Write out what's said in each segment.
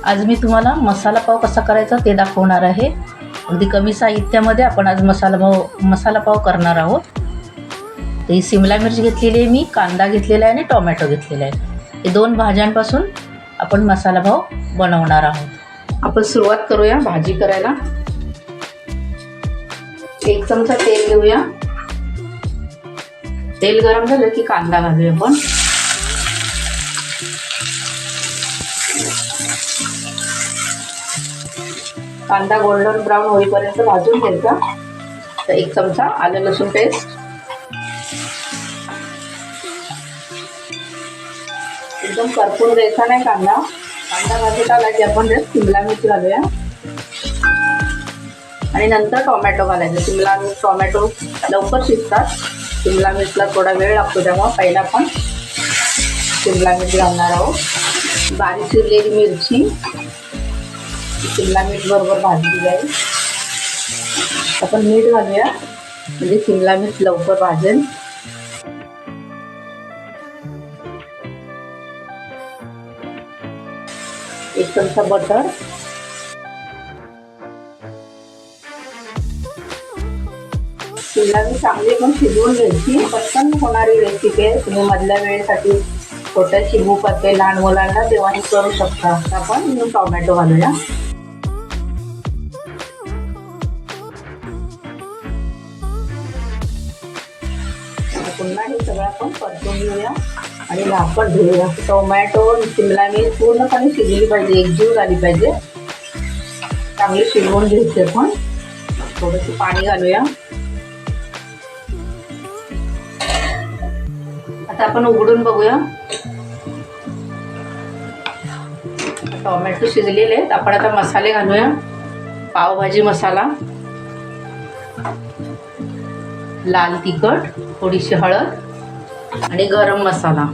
आज मी तुम्हाला मसाला पाव कसा करायचा ते दाखवणार आहे. अगदी कमी साहित्यामध्ये आपण आज मसाला पाव करणार आहोत. ही शिमला मिरची घेतलेली आहे, मी कांदा घेतलेला आहे आणि टोमॅटो घेतलेला आहे. हे दोन भाज्यांपासून आपण मसाला पाव बनवणार आहोत. आपण सुरुवात करूया भाजी करायला. 1 चमचा तेल घेऊया. तेल गरम झालं की कांदा घालूया आपण. कांदा गोल्डन ब्राऊन होईपर्यंत भाजून घ्यायचा. तर 1 चमचा आलं लसूण पेस्ट, एकदम करपून द्यायचा नाही कांदा. कांदा भाजत आला की आपण शिमला मिरची घालूया आणि नंतर टोमॅटो घालायचं. शिमला मिरची टोमॅटो लवकर शिजतात, शिमला मिरचीला थोडा वेळ लागतो, त्यामुळे पहिला आपण शिमला मिरची घालणार आहोत. बारीक चिरलेली मिरची शिमला मिरच बरोबर भाजली जाईल. आपण मीठ घालूया म्हणजे शिमला मिरच लवकर भाजेल. एक चमचा बटर, शिमला मिरच चांगली पण शिजवून घ्यायची. पटकन होणारी रेसिपी आहे. तुम्ही मधल्या वेळेसाठी छोट्याची भूक असेल लहान मुलांना तेव्हा करू शकता. आपण टोमॅटो घालूया. पुन्हा हे सगळं आपण परतून घेऊया आणि झाकण ठेवूया. टोमॅटो शिमला मिरच पूर्णपणे शिजली पाहिजे, एकजीव झाली पाहिजे. चांगली शिजवून घ्यायची आपण. थोडंसं पाणी घालूया. आता आपण उघडून बघूया. टोमॅटो शिजलेले आहेत. आपण आता मसाले घालूया. पावभाजी मसाला, लाल तिखट, थोडीशी हळद आणि गरम मसाला.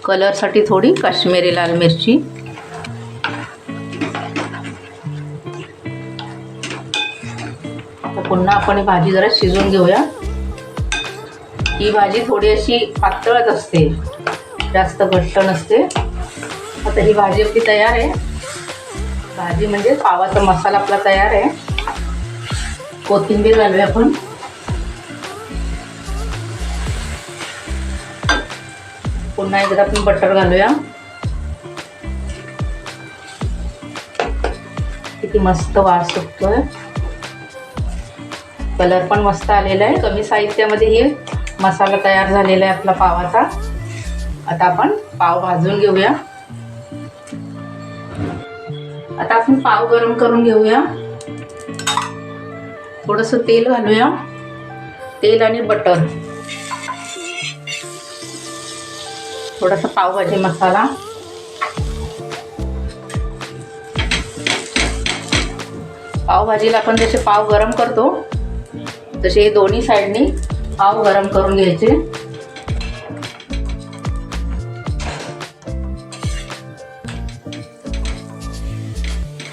कलरसाठी थोडी काश्मीरी लाल मिरची. आता पुन्हा आपण ही भाजी जरा शिजवून घेऊया. ही भाजी थोडी अशी पातळच असते, जास्त घट्ट नसते. आता ही भाजी आपली तयार आहे. भाजी म्हणजे पावाचा मसाला आपला तयार आहे. कोथिंबीर घालूया आपण. पुन्हा एकदा आपण बटर घालूया. किती मस्त वास सुटतोय. कलर पण मस्त आलेला आहे. कमी साहित्यामध्ये हे मसाला तयार झालेला आहे आपला पावाचा. आता आपण पाव भाजून घेऊया. आता आपण पाव गरम करून घेऊया. थोडंसं तेल घालूया. तेल आणि बटर, थोडासा पावभाजी मसाला, पावभाजीला आपण जसे पाव गरम करतो तसे हे दोन्ही साईडनी पाव गरम करून घ्यायचे.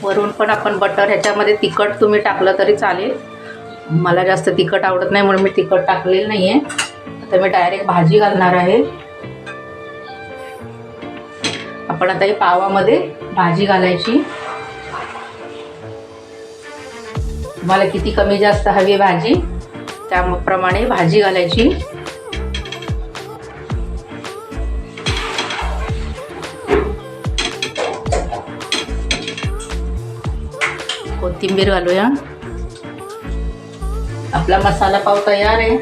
वरून पण आपण बटर, ह्याच्यामध्ये तिखट तुम्ही टाकलं तरी चालेल. मला जास्त तिखट आवडत नाही म्हणून मी तिखट टाकलेलं नाही आहे. आता मी डायरेक्ट भाजी घालणार आहे. आपण आता ही पावामध्ये भाजी घालायची. तुम्हाला किती कमी जास्त हवी भाजी त्याप्रमाणे भाजी घालायची. कोथिंबीर घालूया. आपला मसाला पाव तयार आहे.